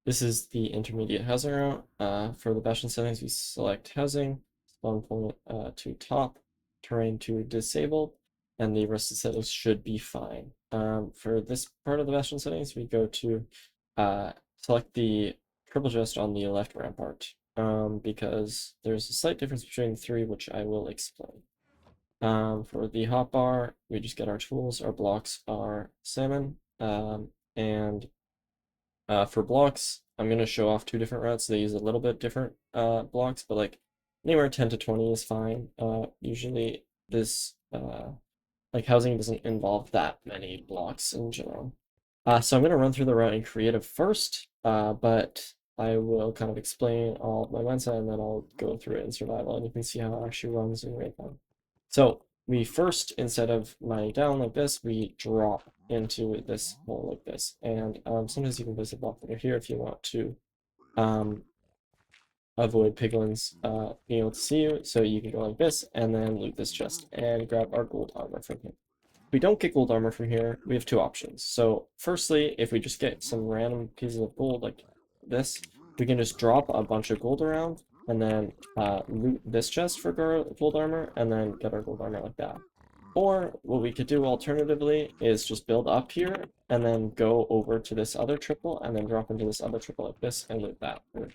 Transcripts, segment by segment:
This is the intermediate housing route. For the Bastion settings, we select housing, spawn point to top, terrain to disabled, and the rest of the settings should be fine. For this part of the Bastion settings, we go to select the triple chest on the left rampart, because there's a slight difference between the three, which I will explain. For the hotbar, we just get our tools. Our blocks are salmon, and for blocks, I'm going to show off two different routes. They use a little bit different blocks, but like anywhere 10 to 20 is fine. Usually this like housing doesn't involve that many blocks in general. So I'm going to run through the route in creative first, but I will kind of explain all of my mindset and then I'll go through it in survival and you can see how it actually runs in real time. So we first, instead of lying down like this, we drop into this hole like this. And sometimes you can place a block under here if you want to avoid piglins being able to see you. So you can go like this and then loot this chest and grab our gold armor from here. If we don't get gold armor from here, we have two options. So firstly, if we just get some random pieces of gold like this, we can just drop a bunch of gold around and then loot this chest for gold armor and then get our gold armor like that. Or what we could do alternatively is just build up here and then go over to this other triple and then drop into this other triple like this and loot that for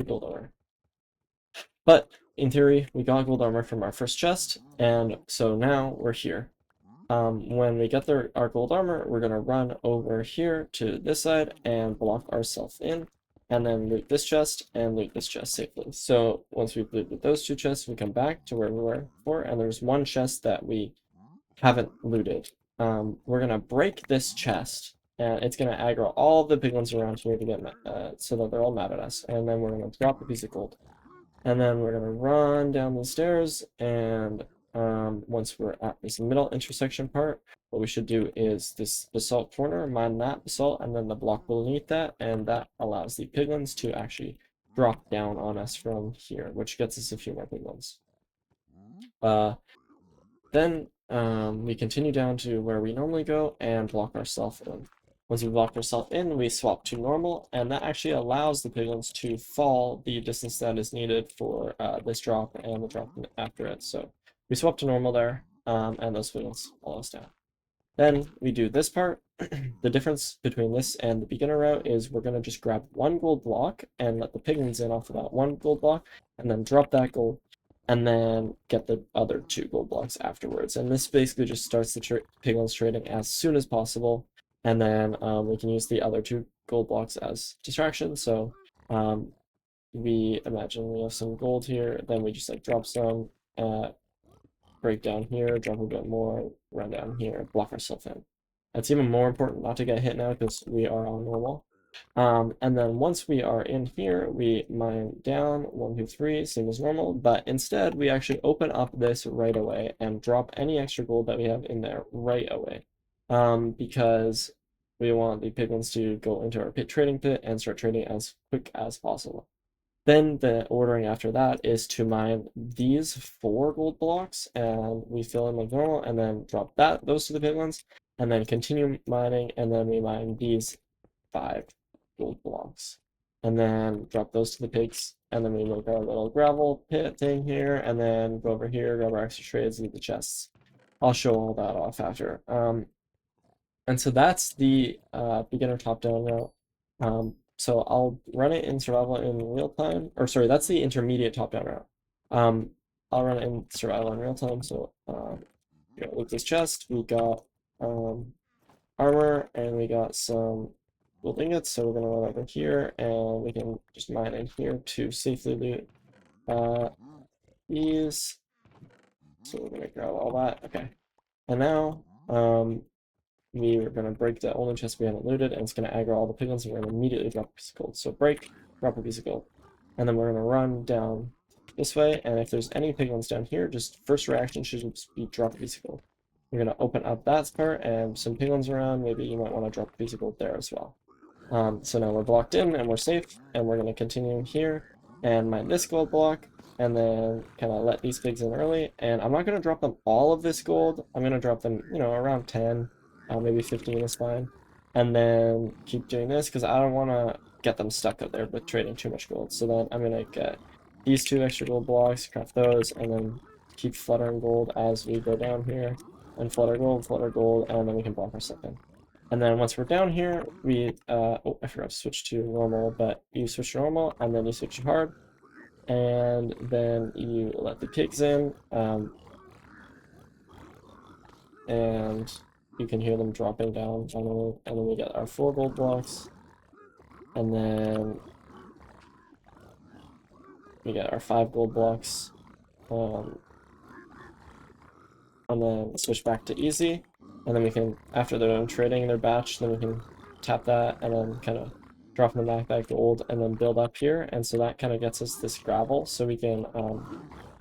gold armor. But in theory, we got gold armor from our first chest, and so now we're here. When we get our gold armor, we're going to run over here to this side and block ourselves in, and then loot this chest and loot this chest safely. So once we've looted those two chests, we come back to where we were before, and there's one chest that we haven't looted. We're going to break this chest, and it's going to aggro all the piglins around here to get so that they're all mad at us, and then we're going to drop a piece of gold. And then we're going to run down the stairs, and once we're at this middle intersection part, what we should do is this basalt corner, mine that basalt, and then the block beneath that, and that allows the piglins to actually drop down on us from here, which gets us a few more piglins. Then we continue down to where we normally go and block ourselves in. Once we block ourselves in, we swap to normal, and that actually allows the piglins to fall the distance that is needed for this drop and the drop after it. So we swap to normal there, and those piglins fall us down. Then we do this part. The difference between this and the beginner route is we're going to just grab one gold block and let the piglins in off of that one gold block, and then drop that gold, and then get the other two gold blocks afterwards. And this basically just starts the piglins trading as soon as possible. And then we can use the other two gold blocks as distraction. So we imagine we have some gold here, then we just like drop some, break down here, drop a bit more, run down here, block ourselves in. It's even more important not to get hit now because we are on normal. And then once we are in here, we mine down 1, 2, 3, same as normal, but instead we actually open up this right away and drop any extra gold that we have in there right away. Because we want the piglins to go into our trading pit and start trading as quick as possible. Then the ordering after that is to mine these 4 gold blocks, and we fill in like normal, and then drop those to the piglins, and then continue mining, and then we mine these 5 gold blocks, and then drop those to the pigs, and then we make our little gravel pit thing here, and then go over here, grab our extra trades, leave the chests. I'll show all that off after. And so that's the beginner top-down route. So I'll run it in survival in real time, or sorry, that's the intermediate top-down route. I'll run it in survival in real time. So with this chest, we got armor and we got some gold ingots. So we're gonna run over here and we can just mine in here to safely loot these. So we're gonna grab all that. Okay, and now we are going to break the only chest we haven't looted, and it's going to aggro all the piglins, and we're going to immediately drop a piece of gold. So break, drop a piece of gold. And then we're going to run down this way, and if there's any piglins down here, just first reaction should just be drop a piece of gold. We're going to open up that part, and some piglins around, maybe you might want to drop a piece of gold there as well. So now we're blocked in, and we're safe, and we're going to continue here, and mine this gold block, and then kind of let these pigs in early. And I'm not going to drop them all of this gold. I'm going to drop them, around 10. Maybe 15 is fine. And then keep doing this because I don't want to get them stuck up there with trading too much gold. So then I'm gonna get these 2 extra gold blocks, craft those, and then keep fluttering gold as we go down here, and flutter gold, and then we can block ourselves in. And then once we're down here, we oh, I forgot to switch to normal, but you switch to normal, and then you switch to hard, and then you let the pigs in, and you can hear them dropping down finally, and then we get our 4 gold blocks, and then we get our 5 gold blocks, and then switch back to easy, and then we can, after they're done trading their batch, then we can tap that and then kind of drop in the back that gold and then build up here, and so that kind of gets us this gravel, so we can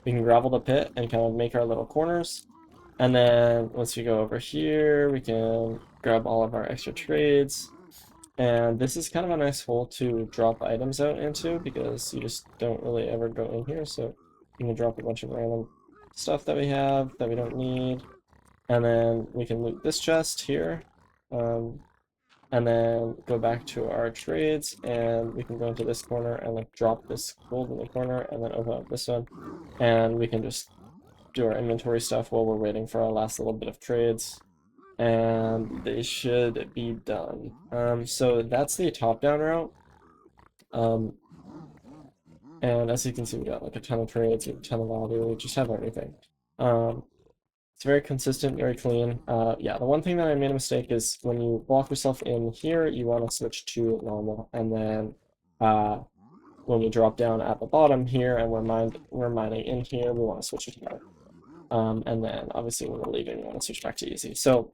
gravel the pit and kind of make our little corners. And then once we go over here, we can grab all of our extra trades. And this is kind of a nice hole to drop items out into because you just don't really ever go in here. So you can drop a bunch of random stuff that we have that we don't need. And then we can loot this chest here. And then go back to our trades, and we can go into this corner and like drop this gold in the corner and then open up this one. And we can just do our inventory stuff while we're waiting for our last little bit of trades, and they should be done. So that's the top-down route. And as you can see, we got like a ton of trades, a ton of value, we just have everything. It's very consistent, very clean. Yeah, the one thing that I made a mistake is when you block yourself in here, you want to switch to normal, and then when we drop down at the bottom here and we're mining in here, we want to switch it to hard. And then obviously when we're leaving, we want to switch back to easy. So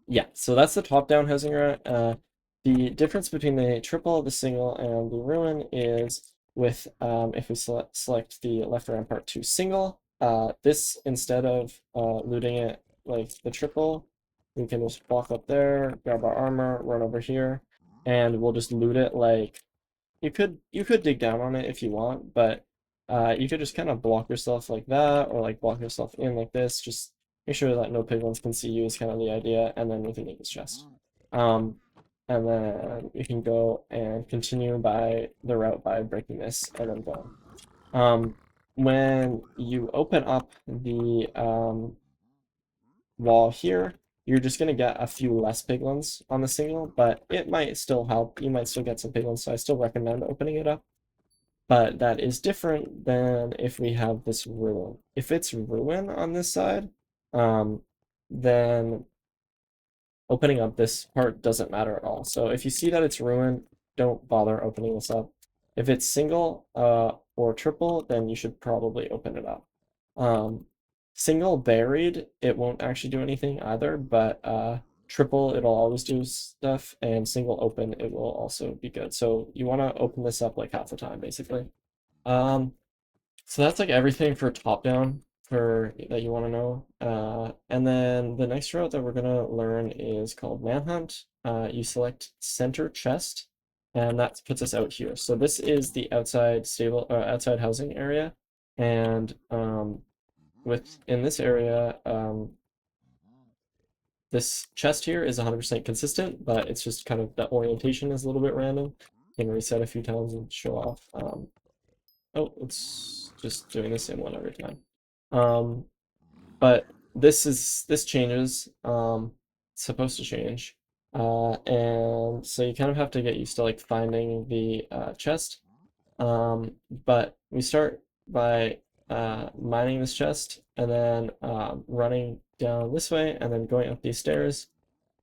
yeah, so that's the top-down housing route. The difference between the triple, the single, and the ruin is with if we select the left rampart to single, this instead of looting it like the triple, we can just walk up there, grab our armor, run over here, and we'll just loot it like you could dig down on it if you want, but you could just kind of block yourself like that, or like block yourself in like this. Just make sure that no piglins can see you is kind of the idea, and then we can make this chest. And then we can go and continue by the route by breaking this and then going. When you open up the wall here, you're just going to get a few less piglins on the single, but it might still help. You might still get some piglins, so I still recommend opening it up. But that is different than if we have this ruin. If it's ruin on this side, then opening up this part doesn't matter at all. So if you see that it's ruin, don't bother opening this up. If it's single or triple, then you should probably open it up. Single buried, it won't actually do anything either, but triple, it'll always do stuff, and single open, it will also be good. So you want to open this up like half the time, basically. So that's like everything for top down for that you want to know. And then the next route that we're gonna learn is called Manhunt. You select center chest, and that puts us out here. So this is the outside outside housing area, and in this area, this chest here is 100% consistent, but it's just kind of the orientation is a little bit random. You can reset a few times and show off. Oh, it's just doing the same one every time. But this changes. It's supposed to change. And so you kind of have to get used to like finding the chest. But we start by mining this chest and then running down this way and then going up these stairs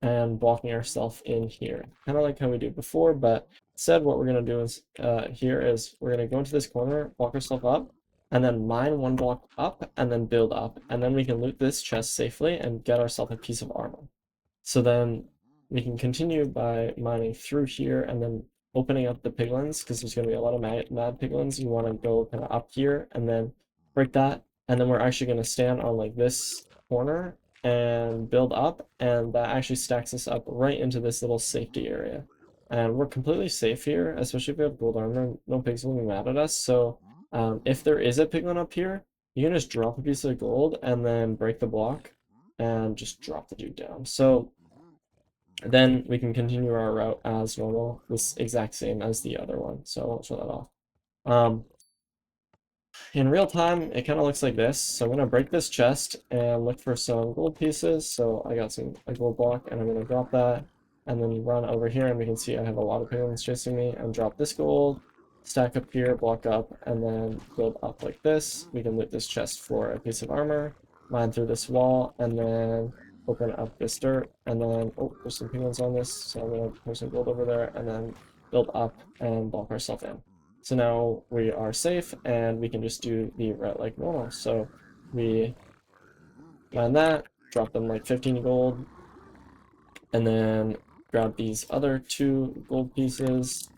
and blocking ourselves in here. Kind of like how we did before, but instead what we're going to do is here is we're going to go into this corner, walk ourselves up, and then mine one block up and then build up, and then we can loot this chest safely and get ourselves a piece of armor. So then we can continue by mining through here and then opening up the piglins, because there's going to be a lot of mad piglins. You want to go kind of up here and then break that, and then we're actually going to stand on like this corner and build up, and that actually stacks us up right into this little safety area. And we're completely safe here, especially if we have gold armor. No pigs will be mad at us. So if there is a piglin up here, you can just drop a piece of gold and then break the block and just drop the dude down. So Then we can continue our route as normal, this exact same as the other one. So I'll show that off. In real time, it kind of looks like this. So I'm going to break this chest and look for some gold pieces. So I got a gold block, and I'm going to drop that, and then run over here, and we can see I have a lot of piglins chasing me, and drop this gold, stack up here, block up, and then build up like this. We can loot this chest for a piece of armor, mine through this wall, and then open up this dirt, and then, oh, there's some piglins on this, so I'm going to pour some gold over there, and then build up and block ourselves in. So now we are safe, and we can just do the route like normal. So we mine that, drop them like 15 gold, and then grab these other 2 gold pieces,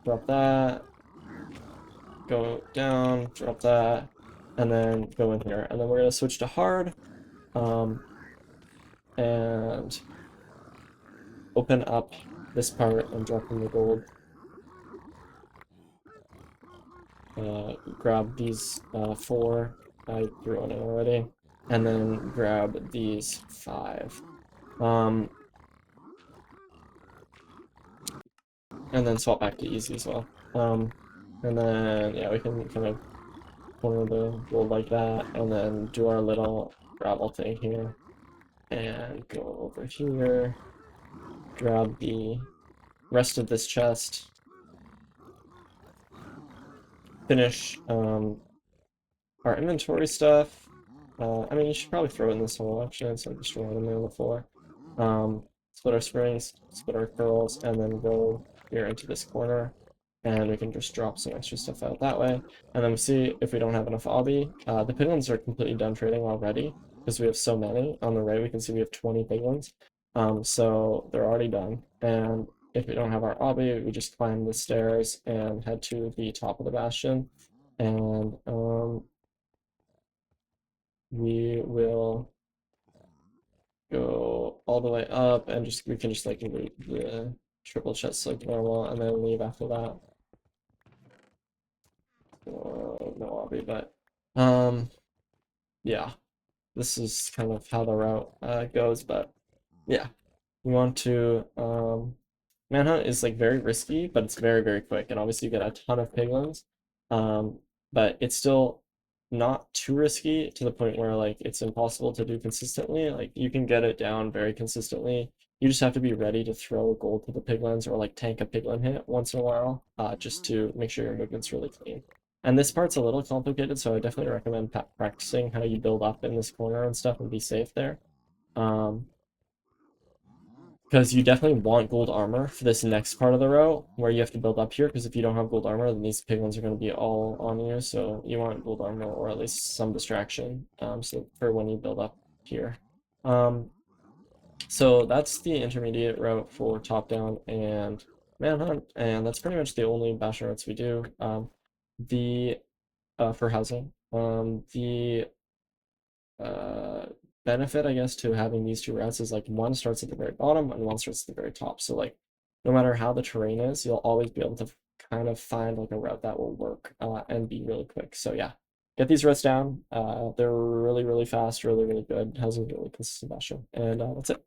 drop that, go down, drop that, and then go in here. And then we're going to switch to hard, and open up this part and drop in the gold. Grab these 4, I threw one in already, and then grab these 5. And then swap back to easy as well. And then, yeah, we can kind of corner the gold like that, and then do our little gravel thing here, and go over here, grab the rest of this chest, finish our inventory stuff. I mean, you should probably throw it in this hole, actually, instead of just randomly on the floor. Split our springs, split our curls, and then go here into this corner, and we can just drop some extra stuff out that way. And then we see if we don't have enough obby. The piglins are completely done trading already, because we have so many. On the right, we can see we have 20 piglins. So they're already done. And if we don't have our obby, we just climb the stairs and head to the top of the bastion. And we will go all the way up, and we can just like loot the triple chest like normal, and then leave after that. No obby, but yeah, this is kind of how the route goes. But yeah, we want to manhunt is like very risky, but it's very quick, and obviously you get a ton of piglins. But it's still not too risky to the point where like it's impossible to do consistently. Like you can get it down very consistently. You just have to be ready to throw gold to the piglins or like tank a piglin hit once in a while, just to make sure your movement's really clean. And this part's a little complicated, so I definitely recommend practicing how you build up in this corner and stuff and be safe there. Because you definitely want gold armor for this next part of the route, where you have to build up here, because if you don't have gold armor, then these piglins are going to be all on you, so you want gold armor, or at least some distraction, so for when you build up here. So that's the intermediate route for top-down and manhunt, and that's pretty much the only bastion routes we do. For housing. The benefit, I guess, to having these 2 routes is like one starts at the very bottom and one starts at the very top. So like no matter how the terrain is, you'll always be able to kind of find like a route that will work and be really quick. So yeah, get these routes down. They're really fast, really good. Housing really consistent bastion, and that's it.